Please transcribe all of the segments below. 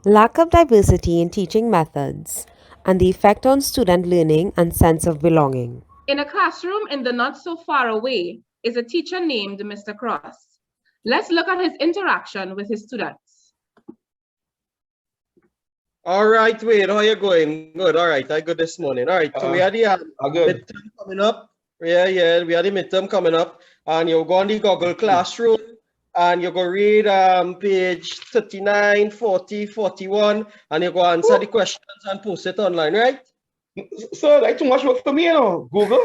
Lack of diversity in teaching methods, and the effect on student learning and sense of belonging. In a classroom in the not so far away is a teacher named Mr. Cross. Let's look at his interaction with his students. All right, Wade, how you going? Good. All right, I good this morning. All right, so we had the midterm coming up. Yeah, we had the midterm coming up, and you go on the Google Classroom, and you go read page 39, 40, 41, and you go answer the questions and post it online, right? So like too much work for me, you know, Google.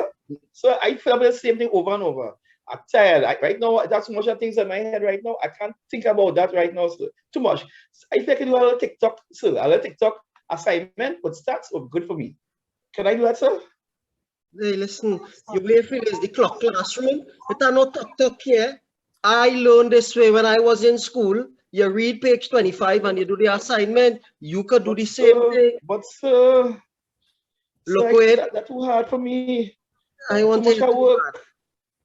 So I feel the same thing over and over. I'm tired. Right now, that's so much of things in my head right now. I can't think about that right now. So, too much. So I think I can do a little TikTok, sir. A little TikTok assignment, but that's good for me. Can I do that, sir? Hey, listen, you way feel is the clock classroom. It's not talk here. I learned this way when I was in school. You read page 25 and you do the assignment. You could do the same thing. But sir, Look, wait. That's too hard for me. I want you to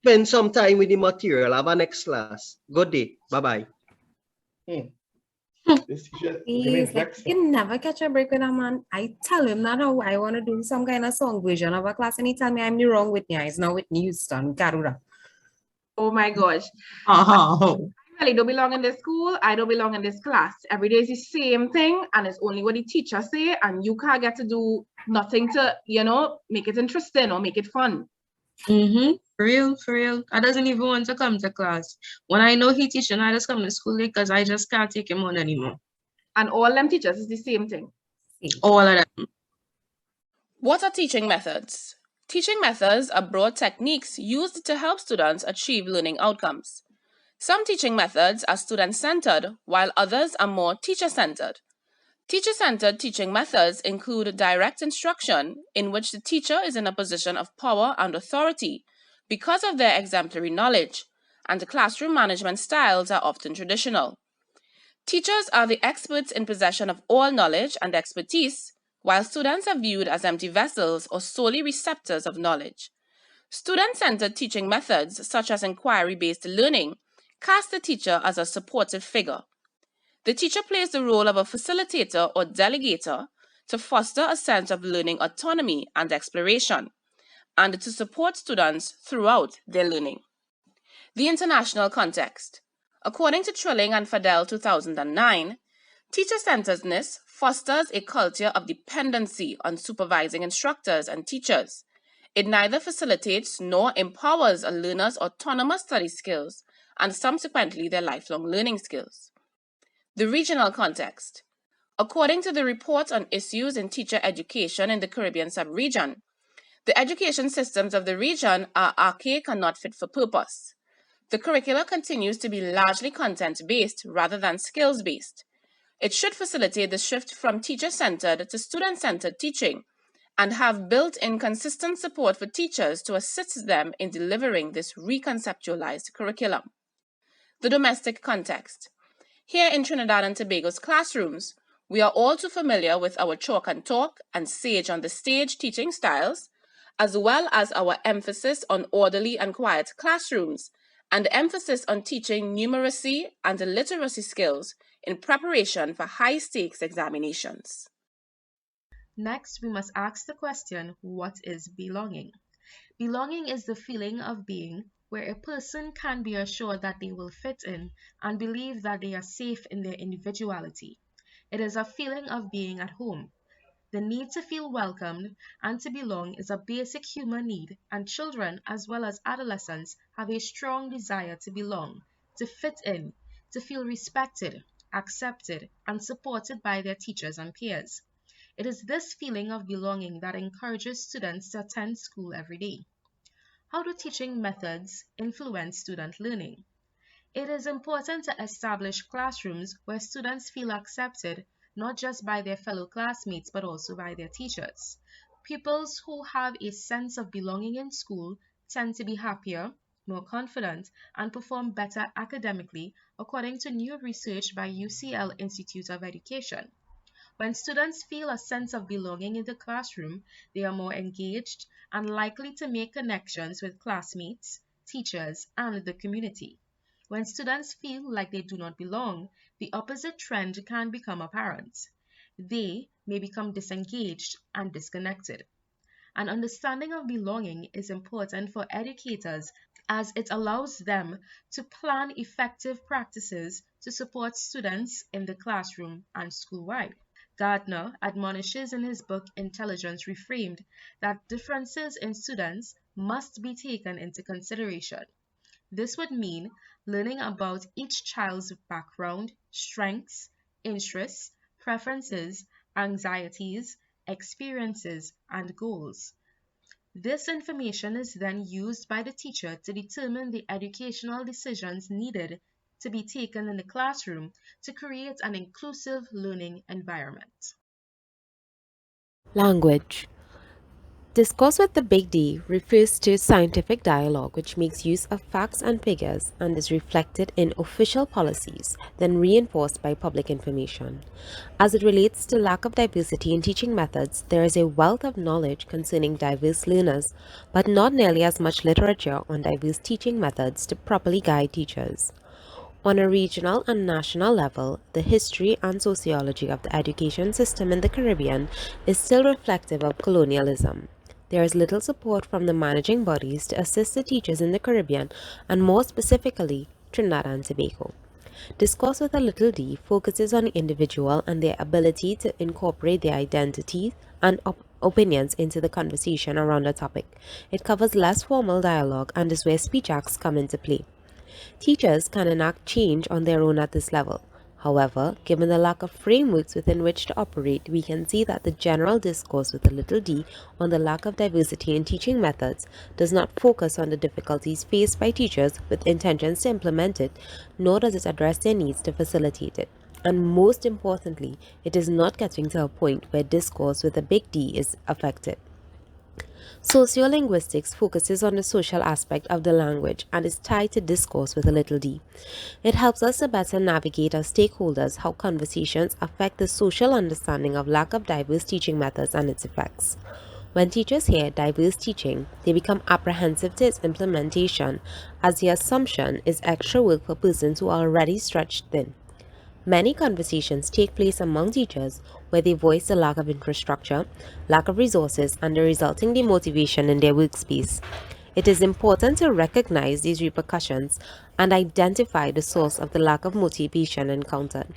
spend some time with the material. Have a next class. Good day. Bye-bye. He's like, you can never catch a break with a man. I tell him that how I want to do some kind of song version of a class, and he tell me I'm the wrong Whitney. It's not Whitney Houston, Karura. Oh my gosh. I really don't belong in this school. I don't belong in this class. Every day is the same thing, and it's only what the teacher say, and you can't get to do nothing to, you know, make it interesting or make it fun. For real. I doesn't even want to come to class. When I know he teaching, I just come to school because I just can't take him on anymore. And all them teachers is the same thing. All of them. What are teaching methods? Teaching methods are broad techniques used to help students achieve learning outcomes. Some teaching methods are student-centered, while others are more teacher-centered. Teacher-centered teaching methods include direct instruction, in which the teacher is in a position of power and authority because of their exemplary knowledge, and the classroom management styles are often traditional. Teachers are the experts in possession of all knowledge and expertise, while students are viewed as empty vessels or solely receptors of knowledge. Student-centered teaching methods, such as inquiry-based learning, cast the teacher as a supportive figure. The teacher plays the role of a facilitator or delegator to foster a sense of learning autonomy and exploration, and to support students throughout their learning. The international context. According to Trilling and Fadell 2009, teacher-centeredness fosters a culture of dependency on supervising instructors and teachers. It neither facilitates nor empowers a learner's autonomous study skills and subsequently their lifelong learning skills. The regional context. According to the report on issues in teacher education in the Caribbean sub-region, the education systems of the region are archaic and not fit for purpose. The curricula continues to be largely content-based rather than skills-based. It should facilitate the shift from teacher-centered to student-centered teaching and have built-in consistent support for teachers to assist them in delivering this reconceptualized curriculum. The domestic context. Here in Trinidad and Tobago's classrooms, we are all too familiar with our chalk and talk and sage on the stage teaching styles, as well as our emphasis on orderly and quiet classrooms and emphasis on teaching numeracy and literacy skills in preparation for high-stakes examinations. Next, we must ask the question, what is belonging? Belonging is the feeling of being where a person can be assured that they will fit in and believe that they are safe in their individuality. It is a feeling of being at home. The need to feel welcomed and to belong is a basic human need, and children as well as adolescents have a strong desire to belong, to fit in, to feel respected, accepted, and supported by their teachers and peers. It is this feeling of belonging that encourages students to attend school every day. How do teaching methods influence student learning? It is important to establish classrooms where students feel accepted not just by their fellow classmates but also by their teachers. Pupils who have a sense of belonging in school tend to be happier, more confident, and perform better academically, according to new research by UCL Institute of Education. When students feel a sense of belonging in the classroom, they are more engaged and likely to make connections with classmates, teachers, and the community. When students feel like they do not belong, the opposite trend can become apparent. They may become disengaged and disconnected. An understanding of belonging is important for educators as it allows them to plan effective practices to support students in the classroom and schoolwide. Gardner admonishes in his book Intelligence Reframed that differences in students must be taken into consideration. This would mean learning about each child's background, strengths, interests, preferences, anxieties, experiences, and goals. This information is then used by the teacher to determine the educational decisions needed to be taken in the classroom to create an inclusive learning environment. Language. Discourse with the big D refers to scientific dialogue which makes use of facts and figures and is reflected in official policies, then reinforced by public information. As it relates to lack of diversity in teaching methods, there is a wealth of knowledge concerning diverse learners, but not nearly as much literature on diverse teaching methods to properly guide teachers. On a regional and national level, the history and sociology of the education system in the Caribbean is still reflective of colonialism. There is little support from the managing bodies to assist the teachers in the Caribbean and more specifically Trinidad and Tobago. Discourse with a little d focuses on the individual and their ability to incorporate their identities and opinions into the conversation around a topic. It covers less formal dialogue and is where speech acts come into play. Teachers can enact change on their own at this level. However, given the lack of frameworks within which to operate, we can see that the general discourse with a little d on the lack of diversity in teaching methods does not focus on the difficulties faced by teachers with intentions to implement it, nor does it address their needs to facilitate it. And most importantly, it is not getting to a point where discourse with a big D is affected. Sociolinguistics focuses on the social aspect of the language and is tied to discourse with a little d. It helps us to better navigate as stakeholders how conversations affect the social understanding of lack of diverse teaching methods and its effects. When teachers hear diverse teaching, they become apprehensive to its implementation as the assumption is extra work for persons who are already stretched thin. Many conversations take place among teachers where they voice the lack of infrastructure, lack of resources, and the resulting demotivation in their workspace. It is important to recognize these repercussions and identify the source of the lack of motivation encountered.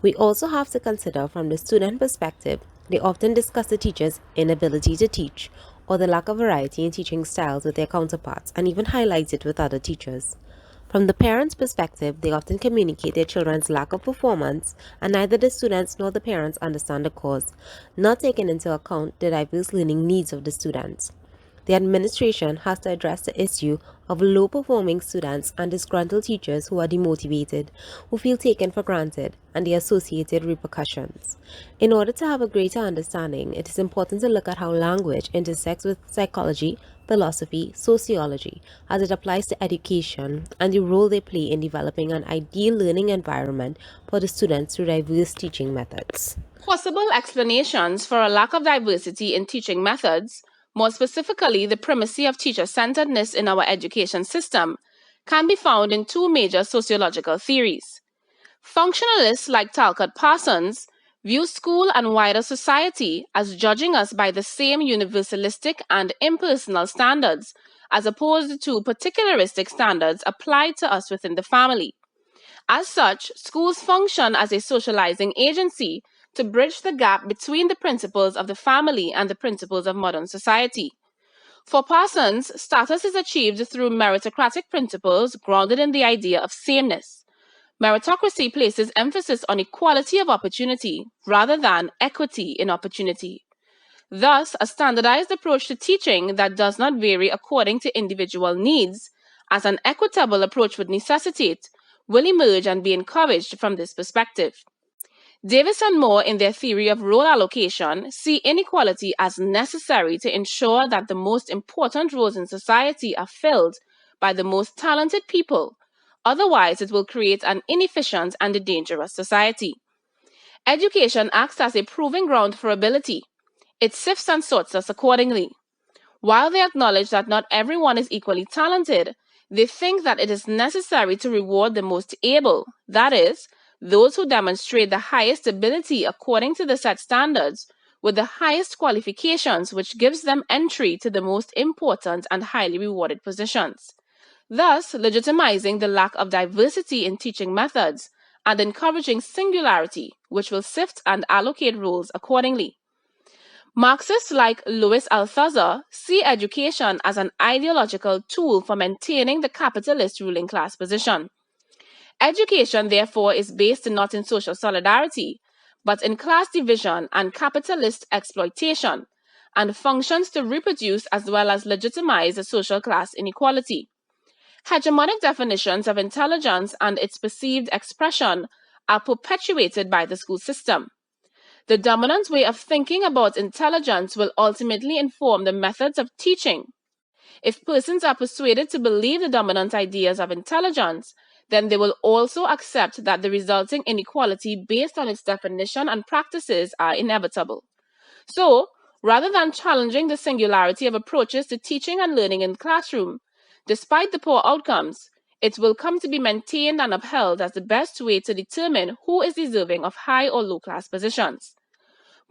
We also have to consider from the student perspective, they often discuss the teacher's inability to teach or the lack of variety in teaching styles with their counterparts and even highlight it with other teachers. From the parents' perspective, they often communicate their children's lack of performance, and neither the students nor the parents understand the cause, not taking into account the diverse learning needs of the students. The administration has to address the issue of low-performing students and disgruntled teachers who are demotivated, who feel taken for granted, and the associated repercussions. In order to have a greater understanding, it is important to look at how language intersects with psychology, philosophy, sociology, as it applies to education, and the role they play in developing an ideal learning environment for the students through diverse teaching methods. Possible explanations for a lack of diversity in teaching methods, more specifically the primacy of teacher-centeredness in our education system, can be found in two major sociological theories. Functionalists like Talcott Parsons view school and wider society as judging us by the same universalistic and impersonal standards, as opposed to particularistic standards applied to us within the family. As such, schools function as a socializing agency to bridge the gap between the principles of the family and the principles of modern society. For Parsons, status is achieved through meritocratic principles grounded in the idea of sameness. Meritocracy places emphasis on equality of opportunity rather than equity in opportunity. Thus, a standardized approach to teaching that does not vary according to individual needs, as an equitable approach would necessitate, will emerge and be encouraged from this perspective. Davis and Moore, in their theory of role allocation, see inequality as necessary to ensure that the most important roles in society are filled by the most talented people. Otherwise, it will create an inefficient and a dangerous society. Education acts as a proving ground for ability. It sifts and sorts us accordingly. While they acknowledge that not everyone is equally talented, They think that it is necessary to reward the most able, that is, those who demonstrate the highest ability according to the set standards, with the highest qualifications, which gives them entry to the most important and highly rewarded positions, thus legitimizing the lack of diversity in teaching methods and encouraging singularity, which will sift and allocate roles accordingly. Marxists like Louis Althusser see education as an ideological tool for maintaining the capitalist ruling class position. Education, therefore, is based not in social solidarity, but in class division and capitalist exploitation, and functions to reproduce as well as legitimize a social class inequality. Hegemonic definitions of intelligence and its perceived expression are perpetuated by the school system. The dominant way of thinking about intelligence will ultimately inform the methods of teaching. If persons are persuaded to believe the dominant ideas of intelligence, then they will also accept that the resulting inequality based on its definition and practices are inevitable. So, rather than challenging the singularity of approaches to teaching and learning in the classroom, despite the poor outcomes, it will come to be maintained and upheld as the best way to determine who is deserving of high or low class positions.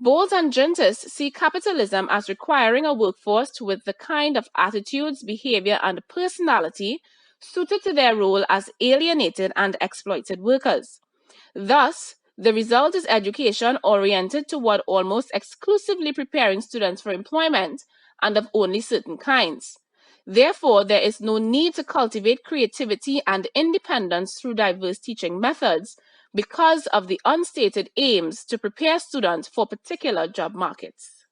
Bowles and Juntis see capitalism as requiring a workforce with the kind of attitudes, behavior, and personality suited to their role as alienated and exploited workers. Thus, the result is education oriented toward almost exclusively preparing students for employment and of only certain kinds. Therefore, there is no need to cultivate creativity and independence through diverse teaching methods because of the unstated aims to prepare students for particular job markets.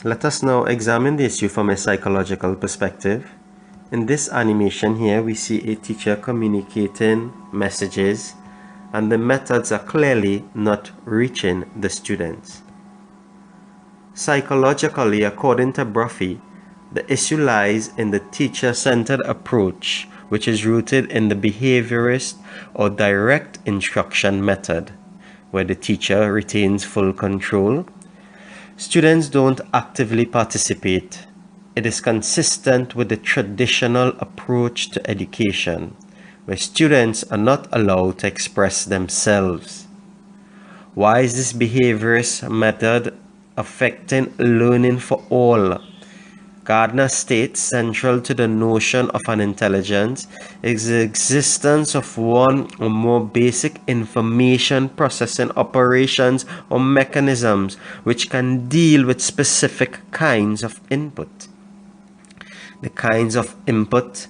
Let us now examine the issue from a psychological perspective. In this animation here, we see a teacher communicating messages, and the methods are clearly not reaching the students. Psychologically, according to Brophy, the issue lies in the teacher-centered approach, which is rooted in the behaviorist or direct instruction method, where the teacher retains full control. Students don't actively participate. It is consistent with the traditional approach to education, where students are not allowed to express themselves. Why is this behaviorist method affecting learning for all? Gardner states central to the notion of an intelligence is the existence of one or more basic information processing operations or mechanisms which can deal with specific kinds of input. The kinds of input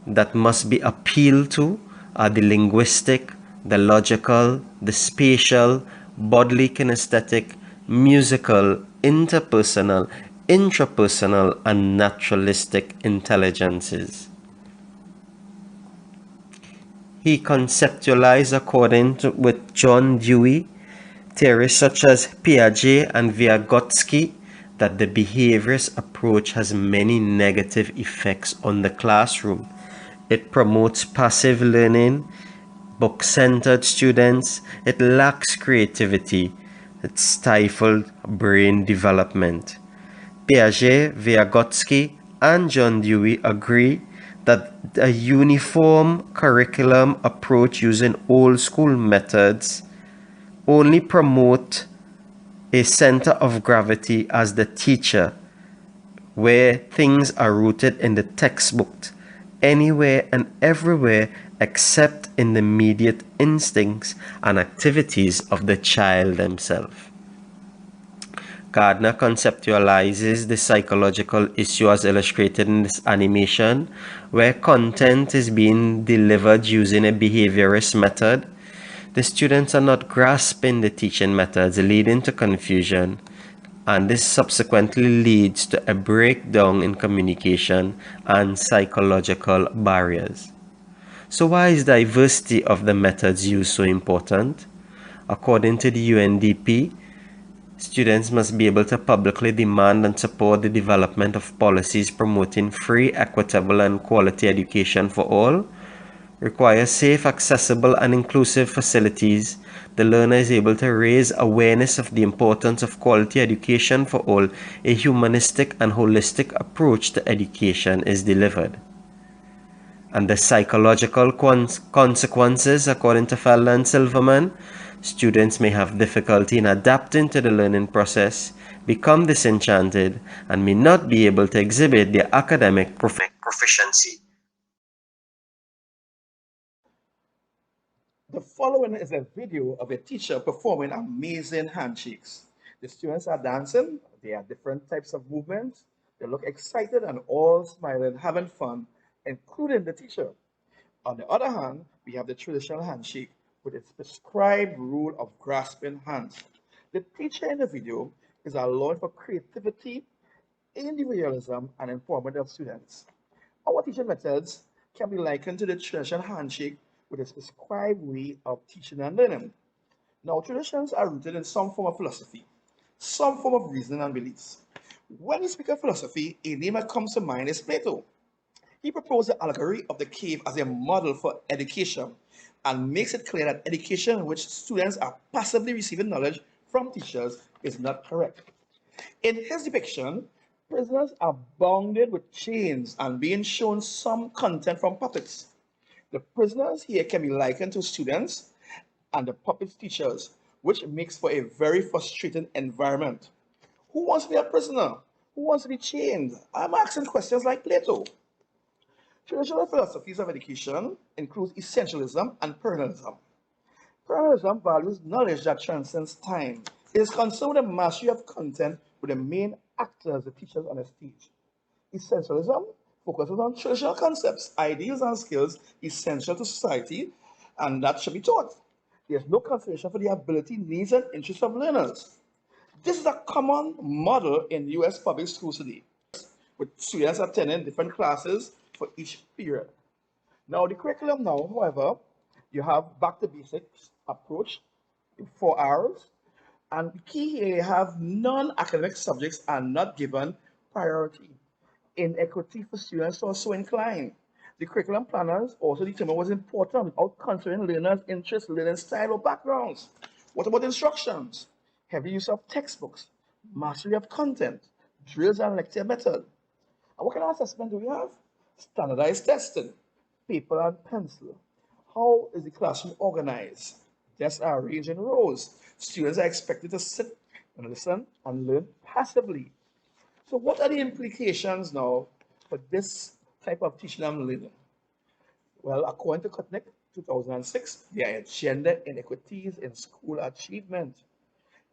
that must be appealed to are the linguistic, the logical, the spatial, bodily kinesthetic, musical, interpersonal, intrapersonal, and naturalistic intelligences. He conceptualized according to with John Dewey theories such as Piaget and Vygotsky that the behaviorist approach has many negative effects on the classroom. It promotes passive learning, book-centered students, it lacks creativity, it stifles brain development. Piaget, Vygotsky, and John Dewey agree that a uniform curriculum approach using old school methods only promote a center of gravity as the teacher, where things are rooted in the textbook, anywhere and everywhere except in the immediate instincts and activities of the child themselves. Gardner conceptualizes the psychological issue as illustrated in this animation, where content is being delivered using a behaviorist method. The students are not grasping the teaching methods, leading to confusion, and this subsequently leads to a breakdown in communication and psychological barriers. So why is diversity of the methods used so important? According to the UNDP, students must be able to publicly demand and support the development of policies promoting free, equitable, and quality education for all, require safe, accessible, and inclusive facilities, the learner is able to raise awareness of the importance of quality education for all. A humanistic and holistic approach to education is delivered. And the psychological consequences, according to Felder and Silverman, students may have difficulty in adapting to the learning process, become disenchanted, and may not be able to exhibit their academic proficiency. The following is a video of a teacher performing amazing handshakes. The students are dancing, they are different types of movements, they look excited and all smiling, having fun, including the teacher. On the other hand, we have the traditional handshake with its prescribed rule of grasping hands. The teacher in the video is allowing for creativity, individualism, and empowerment of students. Our teaching methods can be likened to the traditional handshake with its prescribed way of teaching and learning. Now, traditions are rooted in some form of philosophy, some form of reasoning and beliefs. When we speak of philosophy, a name that comes to mind is Plato. He proposed the allegory of the cave as a model for education and makes it clear that education in which students are passively receiving knowledge from teachers is not correct. In his depiction, prisoners are bounded with chains and being shown some content from puppets. The prisoners here can be likened to students and the puppet teachers, which makes for a very frustrating environment. Who wants to be a prisoner? Who wants to be chained? I'm asking questions like Plato. Traditional philosophies of education include essentialism and perennialism. Perennialism values knowledge that transcends time. It is concerned with the mastery of content with the main actors, the teachers on the stage. Essentialism focuses on traditional concepts, ideals, and skills essential to society, and that should be taught. There's no consideration for the ability, needs, and interests of learners. This is a common model in US public schools today, with students attending different classes for each period. Now, the curriculum now, however, you have back to basics approach in 4 hours, and the key here, you have non-academic subjects are not given priority. Inequity for students are so inclined. The curriculum planners also determine what's important without considering learners' interests, learning style, or backgrounds. What about instructions? Heavy use of textbooks, mastery of content, drills and lecture method. And what kind of assessment do we have? Standardized testing, paper and pencil. How is the classroom organized? Desks are arranged in rows. Students are expected to sit and listen and learn passively. So what are the implications now for this type of teaching and learning? Well, according to Kutnick, 2006, there are gender inequities in school achievement.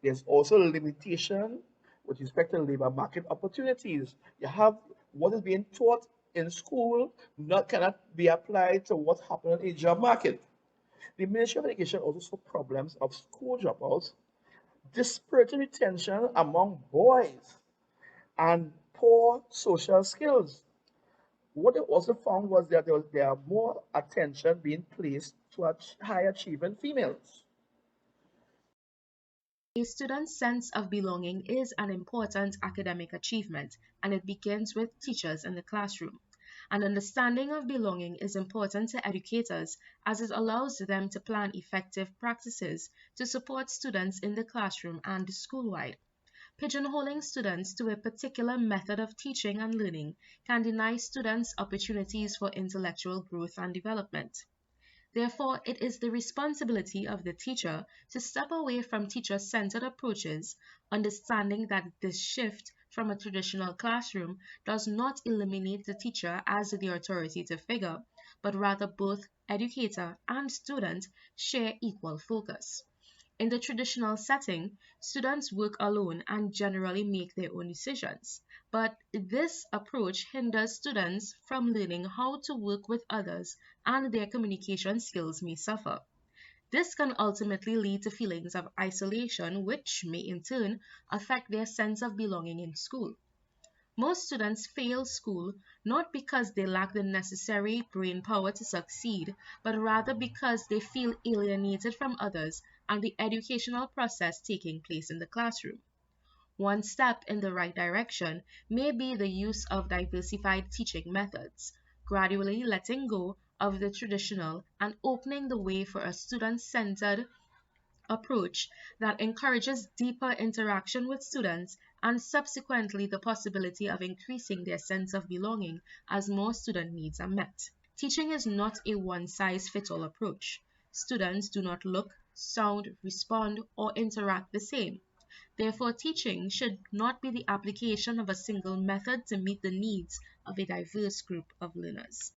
There's also a limitation with respect to labor market opportunities. You have what is being taught in school cannot be applied to what happens in a job market. The Ministry of Education also saw problems of school dropouts, disparate retention among boys, and poor social skills. What they also found was that there are more attention being placed to high achieving females. A student's sense of belonging is an important academic achievement, and it begins with teachers in the classroom. An understanding of belonging is important to educators as it allows them to plan effective practices to support students in the classroom and school-wide. Pigeonholing students to a particular method of teaching and learning can deny students opportunities for intellectual growth and development. Therefore, it is the responsibility of the teacher to step away from teacher-centered approaches, understanding that this shift from a traditional classroom does not eliminate the teacher as the authoritative figure, but rather both educator and student share equal focus. In the traditional setting, students work alone and generally make their own decisions. But this approach hinders students from learning how to work with others, and their communication skills may suffer. This can ultimately lead to feelings of isolation, which may in turn affect their sense of belonging in school. Most students fail school not because they lack the necessary brain power to succeed, but rather because they feel alienated from others and the educational process taking place in the classroom. One step in the right direction may be the use of diversified teaching methods, gradually letting go of the traditional and opening the way for a student-centered approach that encourages deeper interaction with students and subsequently the possibility of increasing their sense of belonging as more student needs are met. Teaching is not a one-size-fits-all approach. Students do not look, sound, respond, or interact the same. Therefore, teaching should not be the application of a single method to meet the needs of a diverse group of learners.